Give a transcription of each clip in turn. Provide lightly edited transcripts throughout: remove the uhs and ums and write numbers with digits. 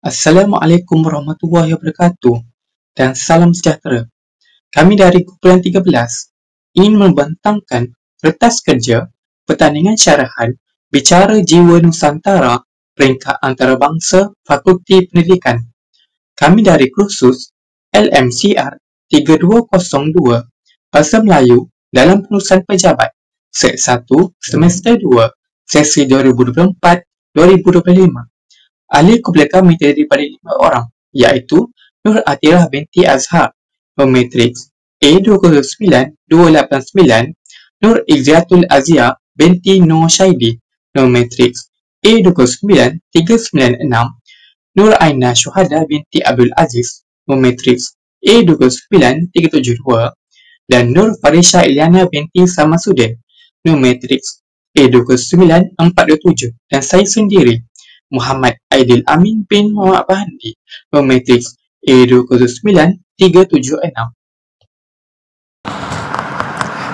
Assalamualaikum warahmatullahi wabarakatuh dan salam sejahtera. Kami dari kumpulan 13 ingin membentangkan kertas kerja pertandingan syarahan Bicara Jiwa Nusantara peringkat antarabangsa Fakulti Pendidikan. Kami dari kursus LMCR 3202 Bahasa Melayu dalam penulisan pejabat Set 1 Semester 2 Sesi 2024-2025. Ahli kumpulan kami terdiri daripada 5 orang, iaitu Nur Atirah binti Azhar, Matriks A209-289, Nur Iziatul Azia binti Noor Syaidi, Matriks A29396, Nur Aina Syuhada binti Abdul Aziz, Matriks A29372, dan Nur Farisha Ilyana binti Samasuddin, Matriks A29427, dan saya sendiri, Muhammad Aidil Amin bin Muhammad Bahandi, Matriks A29376.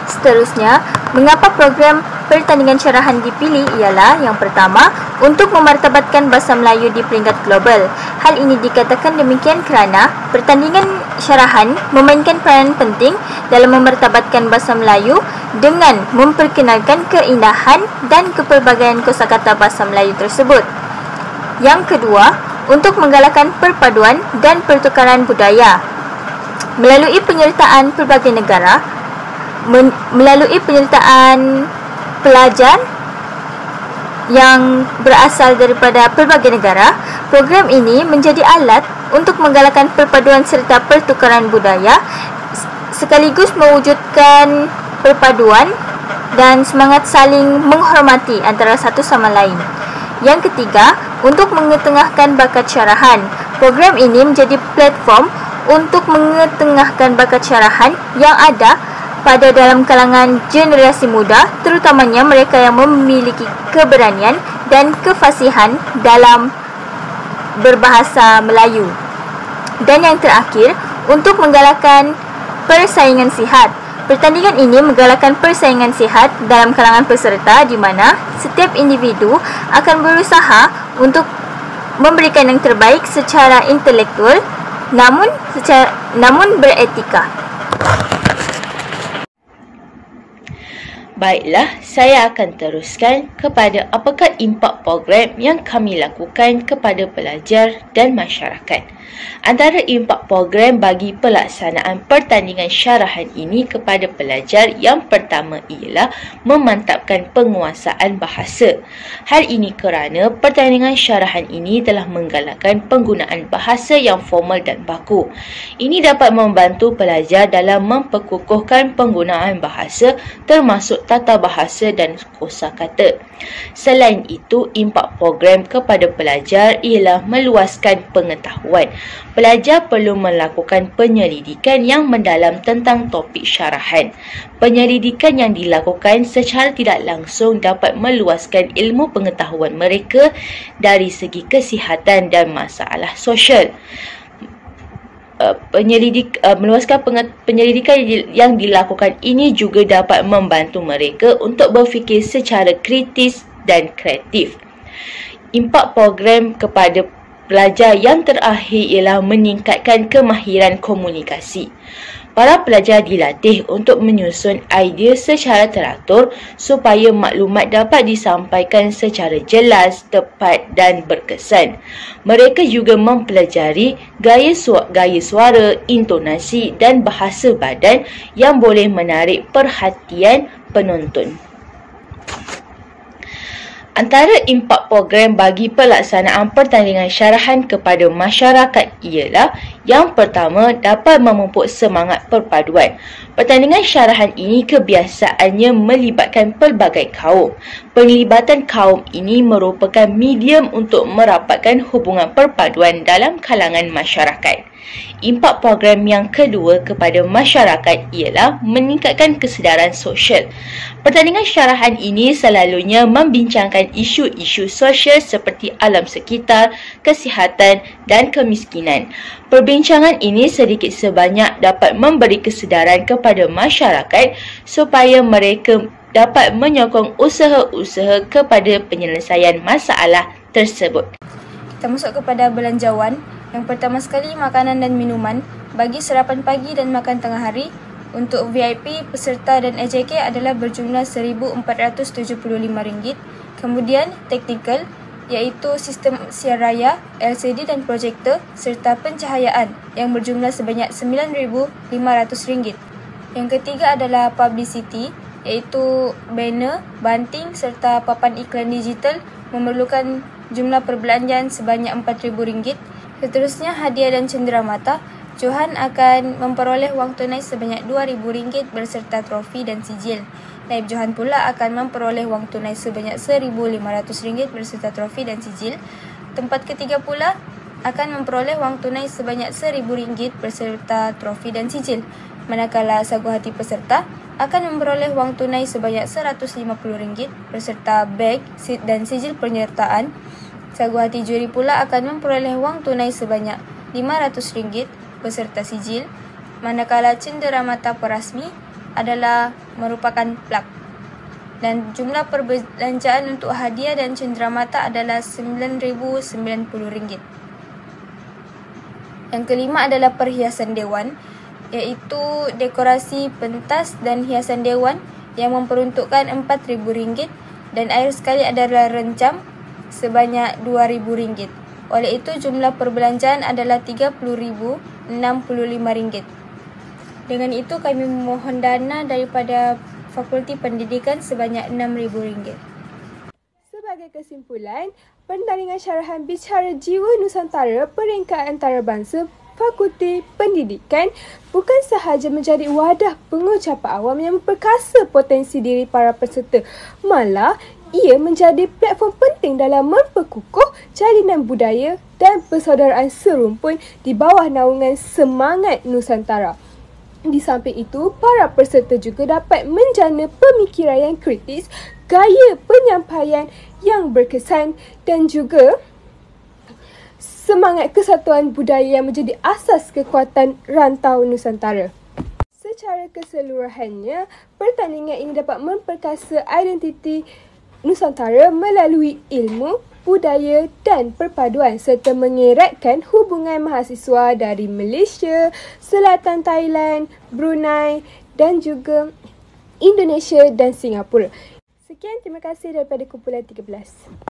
Seterusnya, mengapa program pertandingan syarahan dipilih ialah yang pertama, untuk memartabatkan bahasa Melayu di peringkat global. Hal ini dikatakan demikian kerana pertandingan syarahan memainkan peranan penting dalam memartabatkan bahasa Melayu dengan memperkenalkan keindahan dan kepelbagaian kosakata bahasa Melayu tersebut. Yang kedua, untuk menggalakkan perpaduan dan pertukaran budaya. Melalui penyertaan pelbagai negara, melalui penyertaan pelajar yang berasal daripada pelbagai negara, program ini menjadi alat untuk menggalakkan perpaduan serta pertukaran budaya sekaligus mewujudkan perpaduan dan semangat saling menghormati antara satu sama lain. Yang ketiga, untuk mengetengahkan bakat syarahan. Program ini menjadi platform untuk mengetengahkan bakat syarahan yang ada pada dalam kalangan generasi muda, terutamanya mereka yang memiliki keberanian dan kefasihan dalam berbahasa Melayu. Dan yang terakhir, untuk menggalakkan persaingan sihat. Pertandingan ini menggalakkan persaingan sihat dalam kalangan peserta di mana setiap individu akan berusaha untuk memberikan yang terbaik secara intelektual namun beretika. Baiklah, saya akan teruskan kepada apakah impak program yang kami lakukan kepada pelajar dan masyarakat. Antara impak program bagi pelaksanaan pertandingan syarahan ini kepada pelajar yang pertama ialah memantapkan penguasaan bahasa. Hal ini kerana pertandingan syarahan ini telah menggalakkan penggunaan bahasa yang formal dan baku. Ini dapat membantu pelajar dalam memperkukuhkan penggunaan bahasa termasuk tata bahasa dan kosakata. Selain itu, impak program kepada pelajar ialah meluaskan pengetahuan. Pelajar perlu melakukan penyelidikan yang mendalam tentang topik syarahan. Penyelidikan yang dilakukan secara tidak langsung dapat meluaskan ilmu pengetahuan mereka dari segi kesihatan dan masalah sosial. Meluaskan penyelidikan yang dilakukan ini juga dapat membantu mereka untuk berfikir secara kritis dan kreatif. Impak program kepada pelajar yang terakhir ialah meningkatkan kemahiran komunikasi. Para pelajar dilatih untuk menyusun idea secara teratur supaya maklumat dapat disampaikan secara jelas, tepat dan berkesan. Mereka juga mempelajari gaya suara, intonasi dan bahasa badan yang boleh menarik perhatian penonton. Antara impak program bagi pelaksanaan pertandingan syarahan kepada masyarakat ialah yang pertama, dapat memupuk semangat perpaduan. Pertandingan syarahan ini kebiasaannya melibatkan pelbagai kaum. Penglibatan kaum ini merupakan medium untuk merapatkan hubungan perpaduan dalam kalangan masyarakat. Impak program yang kedua kepada masyarakat ialah meningkatkan kesedaran sosial. Pertandingan syarahan ini selalunya membincangkan isu-isu sosial seperti alam sekitar, kesihatan dan kemiskinan. Perbincangan ini sedikit sebanyak dapat memberi kesedaran kepada masyarakat supaya mereka dapat menyokong usaha-usaha kepada penyelesaian masalah tersebut. Kita masuk kepada belanjawan. Yang pertama sekali, makanan dan minuman. Bagi sarapan pagi dan makan tengah hari, untuk VIP, peserta dan AJK adalah berjumlah RM1,475. Kemudian, teknikal, iaitu sistem siar raya, LCD dan projektor serta pencahayaan yang berjumlah sebanyak RM9,500. Yang ketiga adalah publicity, iaitu banner, banting serta papan iklan digital memerlukan jumlah perbelanjaan sebanyak RM4,000. Seterusnya, hadiah dan cenderamata. Johan akan memperoleh wang tunai sebanyak RM2,000 berserta trofi dan sijil. Naib Johan pula akan memperoleh wang tunai sebanyak RM1,500 berserta trofi dan sijil. Tempat ketiga pula akan memperoleh wang tunai sebanyak RM1,000 berserta trofi dan sijil. Manakala sagu hati peserta akan memperoleh wang tunai sebanyak RM150 berserta beg dan sijil penyertaan. Sagu hati juri pula akan memperoleh wang tunai sebanyak RM500 beserta sijil. Manakala cenderamata perasmi adalah merupakan plak. Dan jumlah perbelanjaan untuk hadiah dan cenderamata adalah RM9,090. Yang kelima adalah perhiasan dewan, iaitu dekorasi pentas dan hiasan dewan yang memperuntukkan RM4,000 dan akhir sekali adalah rencam sebanyak RM2,000. Oleh itu, jumlah perbelanjaan adalah RM30,065. Dengan itu, kami memohon dana daripada Fakulti Pendidikan sebanyak RM6,000. Sebagai kesimpulan, pertandingan syarahan bicara jiwa Nusantara peringkat antarabangsa Fakulti Pendidikan bukan sahaja menjadi wadah pengucapan awam yang memperkasa potensi diri para peserta, malah ia menjadi platform penting dalam memperkukuh jalinan budaya dan persaudaraan serumpun di bawah naungan Semangat Nusantara. Di samping itu, para peserta juga dapat menjana pemikiran yang kritis, gaya penyampaian yang berkesan dan juga semangat kesatuan budaya yang menjadi asas kekuatan rantau Nusantara. Secara keseluruhannya, pertandingan ini dapat memperkasa identiti Nusantara melalui ilmu, budaya dan perpaduan serta mengeratkan hubungan mahasiswa dari Malaysia, Selatan Thailand, Brunei dan juga Indonesia dan Singapura. Sekian, terima kasih daripada kumpulan 13.